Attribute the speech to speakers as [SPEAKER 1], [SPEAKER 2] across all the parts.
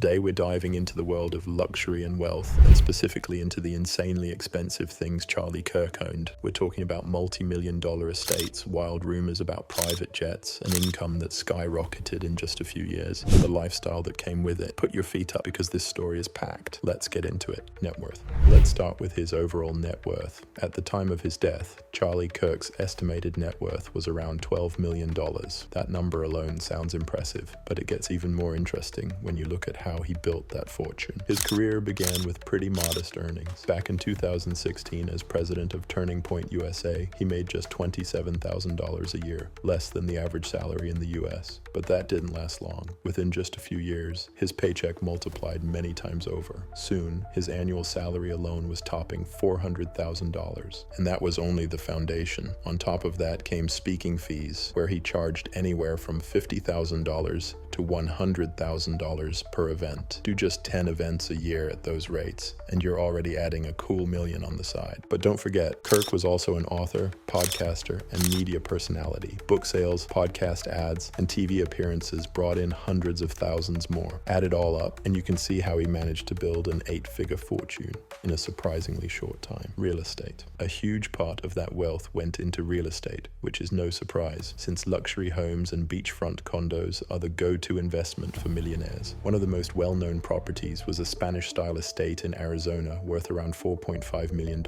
[SPEAKER 1] Today we're diving into the world of luxury and wealth, and specifically into the insanely expensive things Charlie Kirk owned. We're talking about multi-million-dollar estates, wild rumors about private jets, an income that skyrocketed in just a few years, and the lifestyle that came with it. Put your feet up because this story is packed. Let's get into it. Net worth. Let's start with his overall net worth. At the time of his death, Charlie Kirk's estimated net worth was around $12 million. That number alone sounds impressive, but it gets even more interesting when you look at how he built that fortune. His career began with pretty modest earnings. Back in 2016, as president of Turning Point USA, he made just $27,000 a year, less than the average salary in the US. But that didn't last long. Within just a few years, his paycheck multiplied many times over. Soon, his annual salary alone was topping $400,000. And that was only the foundation. On top of that came speaking fees, where he charged anywhere from $50,000 to $100,000 per event. Do just 10 events a year at those rates, and you're already adding a cool million on the side. But don't forget, Kirk was also an author, podcaster, and media personality. Book sales, podcast ads, and TV appearances brought in hundreds of thousands more. Add it all up, and you can see how he managed to build an 8-figure fortune in a surprisingly short time. Real estate. A huge part of that wealth went into real estate, which is no surprise, since luxury homes and beachfront condos are the go-to investment for millionaires. One of the most well-known properties was a Spanish-style estate in Arizona worth around $4.5 million.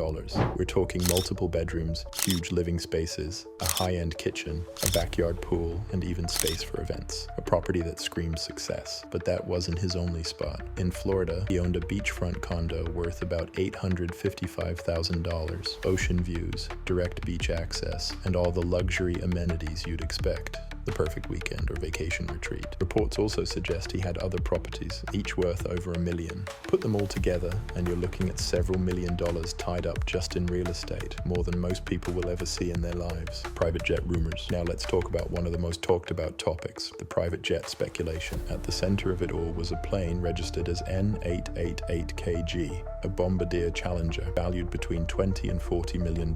[SPEAKER 1] We're talking multiple bedrooms, huge living spaces, a high-end kitchen, a backyard pool, and even space for events. A property that screams success. But that wasn't his only spot. In Florida, he owned a beachfront condo worth about $855,000, ocean views, direct beach access, and all the luxury amenities you'd expect. The perfect weekend or vacation retreat. Reports also suggest he had other properties, each worth over $1 million. Put them all together, and you're looking at several $1 million tied up just in real estate, more than most people will ever see in their lives. Private jet rumors. Now let's talk about one of the most talked about topics, the private jet speculation. At the center of it all was a plane registered as N888KG, a Bombardier Challenger, valued between $20 and $40 million.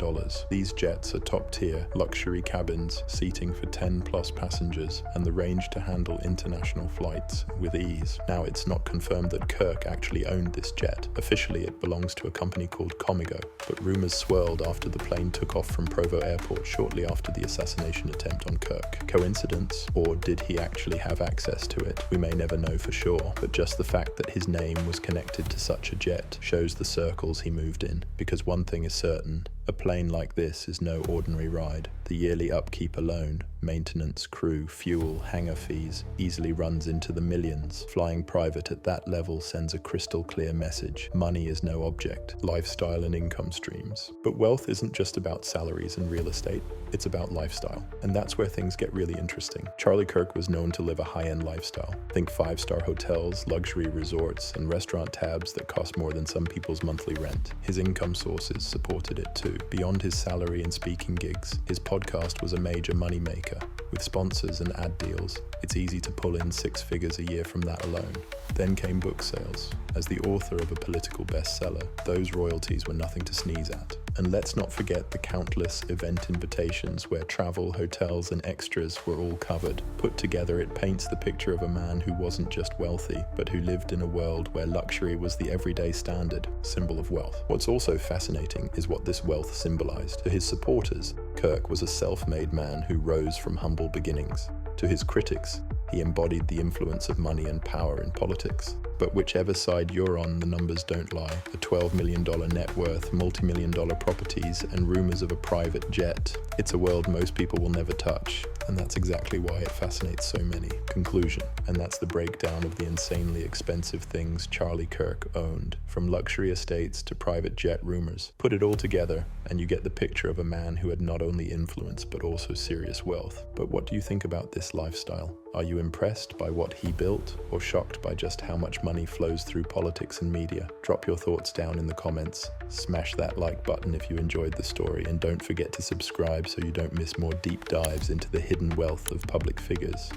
[SPEAKER 1] These jets are top-tier, luxury cabins, seating for 10+ passengers, and the range to handle international flights with ease. Now, it's not confirmed that Kirk actually owned this jet. Officially, it belongs to a company called Comigo, but rumors swirled after the plane took off from Provo Airport shortly after the assassination attempt on Kirk. Coincidence? Or did he actually have access to it? We may never know for sure, but just the fact that his name was connected to such a jet shows the circles he moved in. Because one thing is certain, a plane like this is no ordinary ride. The yearly upkeep alone, maintenance, crew, fuel, hangar fees, easily runs into the millions. Flying private at that level sends a crystal clear message. Money is no object, lifestyle and income streams. But wealth isn't just about salaries and real estate, it's about lifestyle. And that's where things get really interesting. Charlie Kirk was known to live a high-end lifestyle. Think 5-star hotels, luxury resorts, and restaurant tabs that cost more than some people's monthly rent. His income sources supported it too. Beyond his salary and speaking gigs, his podcast was a major moneymaker. With sponsors and ad deals, it's easy to pull in 6 figures a year from that alone. Then came book sales. As the author of a political bestseller, those royalties were nothing to sneeze at. And let's not forget the countless event invitations where travel, hotels, and extras were all covered. Put together, it paints the picture of a man who wasn't just wealthy, but who lived in a world where luxury was the everyday standard, symbol of wealth. What's also fascinating is what this wealth symbolized. To his supporters, Kirk was a self-made man who rose from humble beginnings. To his critics, he embodied the influence of money and power in politics. But whichever side you're on, the numbers don't lie. The $12 million net worth, multi-million-dollar properties, and rumors of a private jet. It's a world most people will never touch, and that's exactly why it fascinates so many. Conclusion, and that's the breakdown of the insanely expensive things Charlie Kirk owned, from luxury estates to private jet rumors. Put it all together, and you get the picture of a man who had not only influence, but also serious wealth. But what do you think about this lifestyle? Are you impressed by what he built, or shocked by just how much money flows through politics and media? Drop your thoughts down in the comments, smash that like button if you enjoyed the story, and don't forget to subscribe so you don't miss more deep dives into the hidden wealth of public figures.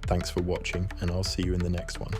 [SPEAKER 1] Thanks for watching, and I'll see you in the next one.